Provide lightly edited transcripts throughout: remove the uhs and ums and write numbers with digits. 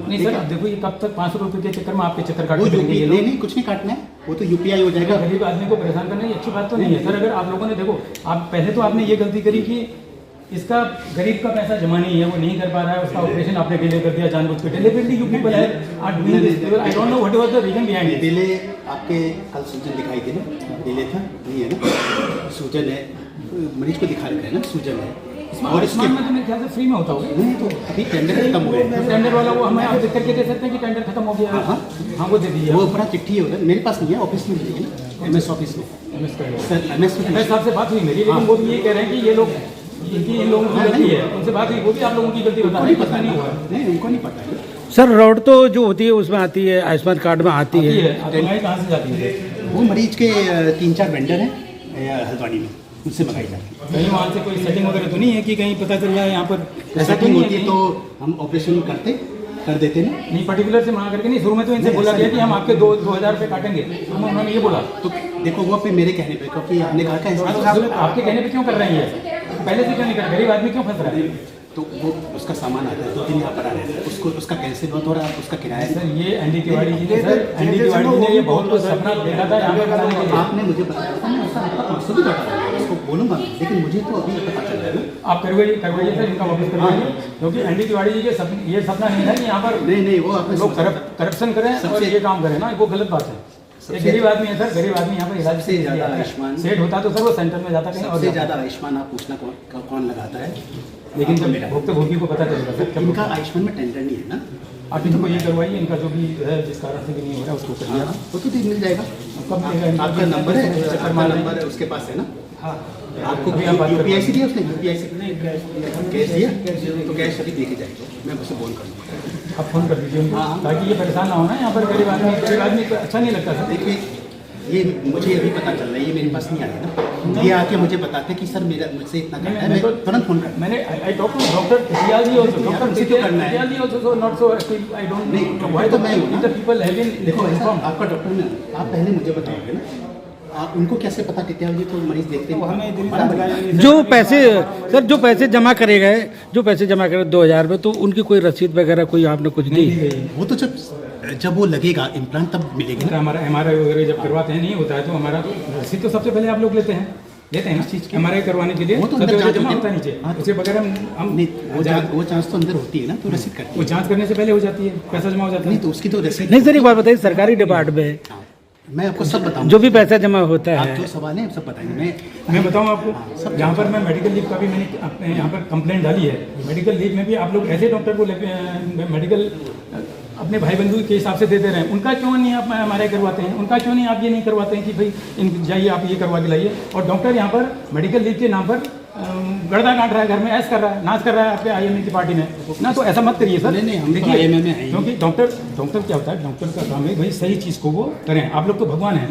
नहीं सर, अब देखो ये कब तक 500 रुपये के चक्कर में आपके चक्कर काट वो देंगे ये लोग। नहीं कुछ नहीं काटना है, वो तो यूपीआई हो जाएगा। गरीब आदमी को परेशान करना ये अच्छी बात तो नहीं है सर। अगर आप लोगों ने देखो, आप पहले तो आपने ये गलती करी कि इसका गरीब का पैसा जमा नहीं है, वो नहीं कर पा रहा है, उसका ऑपरेशन आपने डिले कर दिया जानबूझ के। डिलीवरी यू पीपल है are doing this, I don't know what was the reason behind it. Delay आपके कल सूजन दिखाई दे ना, डिले था नहीं है ना, सूजन है, मरीज को दिखा रहे हैं ना सूजन है। और इसके में तो मेरे ख्याल से फ्री में होता होगा। नहीं तो अभी टेंडर खत्म हो गया, टेंडर वाला वो हमें आप देख करके दे सकते हैं कि टेंडर खत्म हो गया है। हाँ वो दे दीजिए। वो अपना चिट्ठी होगा, मेरे पास नहीं है, ऑफिस में मिलेगी ना, एमएस ऑफिस में। सर एमएस साहब से बात हुई मेरी, लेकिन वो भी ये कह रहे हैं कि ये लोग इन लोगों की गलती है, उनसे बात हुई, वो भी आप लोगों की गलती बता रहे हैं, पता नहीं हुआ नहीं, उनको नहीं पता है सर। रोड तो जो होती है उसमें आती है, आयुष्मान कार्ड में आती है। कहाँ से जाती है? वो मरीज के 3-4 वेंडर हैं हल्द्वानी में, उनसे मंगाई जाती है। कहीं वहाँ से कोई सेटिंग वगैरह तो नहीं है कि कहीं पता चल रहा है यहाँ पर ऐसा सेटिंग नहीं होती है तो हम ऑपरेशन कर देते ना। नहीं पर्टिकुलर से मना करके नहीं, शुरू में तो इनसे बोला गया कि हम आपके 2000 रुपये काटेंगे, उन्होंने ये बोला। तो देखो वो फिर मेरे कहने पे, क्योंकि आपने कहा कि आपके कहने पे क्यों कर रहे हैं, पहले से क्यों नहीं कर, गरीब आदमी क्यों फंस रहा है? तो वो उसका सामान आता है, 2 दिन यहाँ पर आ रहे हैं, उसको उसका कैंसिल मत हो रहा है, उसका किराया। सर ये एनडी तिवारी जी ने, सर एनडी तिवारी जी ने ये बहुत कुछ सपना देखा था यहाँ पे बनाने के लिए। आपने मुझे बताया था, मैं उसका आपका 500 भी बता उसको बोलूँगा, लेकिन मुझे तो अभी पता चल रहा है। आप करवाइए सर, इनका वापस करवाइए, क्योंकि एनडी तिवारी जी के ये सपना नहीं है कि यहाँ पर नहीं वो आपने लोग करप्शन करें और ये काम करें ना, वो गलत बात है। एक गरीब आदमी है सर, गरीब आदमी यहाँ पर इलाज सबसे ज़्यादा आयुष्मान सेट होता तो सर वो सेंटर में जाता कहीं और। सबसे ज़्यादा आयुष्मान आप पूछना कौन लगाता है, लेकिन जब भुगतान को पता चलेगा सर। इनका आयुष्मान में टेंडर नहीं है ना। आप इनको ये करवाइए, इनका जो भी है जिस कारण से भी नहीं हो रहा है उसको करिए। वो तो मिल जाएगा। कब मिलेगा? आपका नंबर है, आपका नंबर है उसके पास है ना। हाँ आपको यूपीआई से दिया उसने, यूपीआई से कैश दिया, तो कैश अभी देके जाएगा, मैं उससे फोन करूँगा। आप फोन कर दीजिए उनको, ताकि ये परेशान ना हो ना यहाँ पर। गरीब आदमी को अच्छा नहीं लगता सर। देखिए ये मुझे अभी पता चल रहा है, ये मेरे पास नहीं आया ना, ये आके मुझे बताते कि सर मुझसे इतना करना है, मैं तुरंत फोन कर। मैंने I talk to doctor Tiyal ji also, doctor Tiyal ji also, so not so I don't know why the people have been. देखो आपका डॉक्टर ने, आप पहले मुझे बताओगे ना, आप उनको कैसे पता टिटियाल जी तो मरीज देखते हैं। जो पैसे सर, जो पैसे जमा करे गए, जो पैसे जमा करे 2000 रुपये, तो उनकी कोई रसीद वगैरह कोई आपने कुछ दी? वो तो जब वो लगेगा इम्प्लांट तब मिलेगी ना। हमारा एमआरआई वगैरह जब करवाते हैं नहीं होता है तो हमारा रसीद तो सबसे पहले आप लोग लेते हैं ना चीज़ की। एमआरआई करवाने के लिए वो तो सबसे अंदर पहले जांच जमा होती होता है नीचे, हाँ, उसके बगैर हम नहीं वो जांच तो अंदर होती है ना, तो रसीद करती वो जांच करने से पहले हो जाती है, पैसा जमा हो जाता है। नहीं तो उसकी तो रसीद नहीं सर, एक बात बताइए, सरकारी डिपार्टमेंट में मैं आपको सब बताऊँ, जो भी पैसा जमा होता है, आप जो सवाल है सब बताएंगे। मैं बताऊं आपको, यहाँ पर मैं मेडिकल लीव का भी मैंने अपने यहाँ पर कंप्लेंट डाली है। मेडिकल लीव में भी आप लोग ऐसे डॉक्टर को मेडिकल अपने भाई बंधु के हिसाब से दे दे रहे हैं, उनका क्यों नहीं आप एमआरआई करवाते हैं? उनका क्यों नहीं आप ये नहीं करवाते हैं कि भाई जाइए आप ये करवा के लाइए? और डॉक्टर यहाँ पर मेडिकल लीव के नाम पर गड़दा काट रहा है, घर में ऐश कर रहा है, नाच कर रहा है आपके आईएमए की पार्टी में ना, तो ऐसा मत करिए सर। नहीं हम देखिए आईएमए में हैं, क्योंकि डॉक्टर क्या होता है, डॉक्टर का काम है भाई सही चीज़ को वो करें। आप लोग तो भगवान हैं।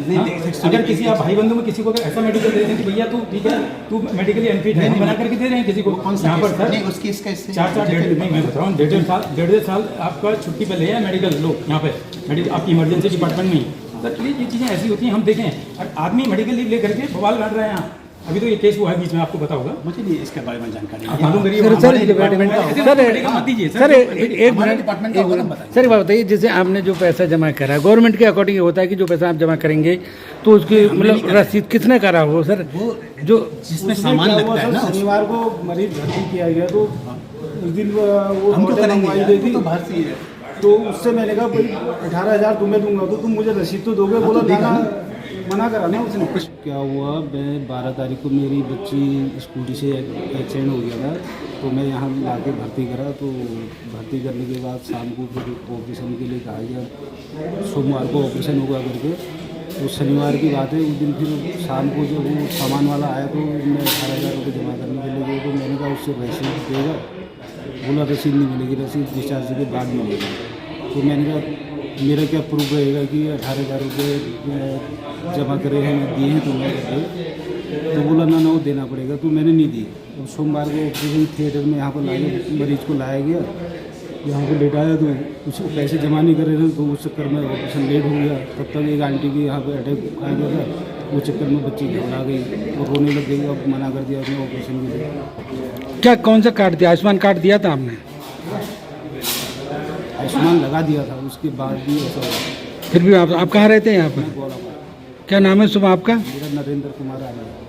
अगर किसी आप भाई बंधु में किसी को अगर ऐसा मेडिकल दे दें कि भैया तू ठीक है, तू मेडिकली अनफिट है, बना करके दे रहे हैं किसी को यहाँ पर सर। उसकी इसका 4-4 नहीं मैं बता रहा हूँ, 1.5 साल आपका छुट्टी पे ले है मेडिकल लोग यहाँ पे, मेडिकल आपकी इमरजेंसी डिपार्टमेंट में ही। सर प्लीज ये चीज़ें ऐसी होती हैं, हम देखें आदमी मेडिकल लीव ले करके बवाल काट रहे हैं यहाँ। अभी तो ये केस हुआ है बीच में, आपको पता होगा। मुझे नहीं इसके बारे में जानकारी है। मालूम करिए सर सर एक बात बताइए, जैसे आपने जो पैसा जमा करा गवर्नमेंट के अकॉर्डिंग होता है कि जो पैसा आप जमा करेंगे तो उसकी मतलब रसीद किसने करा हो सर? वो जो जिसमें सामान लगता है ना, शनिवार को मरीज भर्ती किया गया तो उस दिन वो हम तो मंगवाई गई थी, तो बाहर से ही है। तो उससे मैंने कहा भाई 18,000 तुम्हें दूंगा, तो तुम मुझे रसीद तो दोगे? बोला ना, मना करा ना उसने। क्या हुआ, मैं 12 तारीख को मेरी बच्ची स्कूटी से एक्सीडेंट हो गया था, तो मैं यहाँ ला के भर्ती करा। तो भर्ती करने के बाद शाम को फिर ऑपरेशन के लिए कहा गया, सोमवार को ऑपरेशन होगा करके। तो शनिवार की बात है, उस दिन फिर शाम को जब वो सामान वाला आया तो मैं 18,000 रुपये जमा करने के लिए गए, तो मैंने कहा उससे रसीद देगा, बोला रसीद नहीं मिलेगी, रसीद डिस्चार्ज के बाद मिलेगी। तो मैंने कहा मेरा क्या प्रूफ रहेगा कि 18,000 रुपये जमा करे हैं, दिए हैं तो मैं दे। तो बोला ना वो देना पड़ेगा, तो मैंने नहीं दी। और सोमवार को ऑपरेशन थिएटर में यहाँ पर लाया, मरीज को लाया गया, यहाँ पर लेटाया तो कुछ पैसे जमा नहीं कर रहे थे, तो उस चक्कर में ऑपरेशन लेट हो गया। तब तक एक आंटी की यहाँ पर अटैक आ गया था, वो चक्कर में बच्ची घबरा गई और रोने लग गई। अब मना कर दिया उसने ऑपरेशन के लिए। क्या कौन सा कार्ड दिया? आयुष्मान कार्ड दिया था आपने? आयुष्मान लगा दिया था, उसके बाद भी ऐसा हुआ। फिर भी आप कहाँ रहते हैं यहाँ पर? मैं बोला क्या नाम है सुबह आपका? मेरा नरेंद्र कुमार आ रहा है।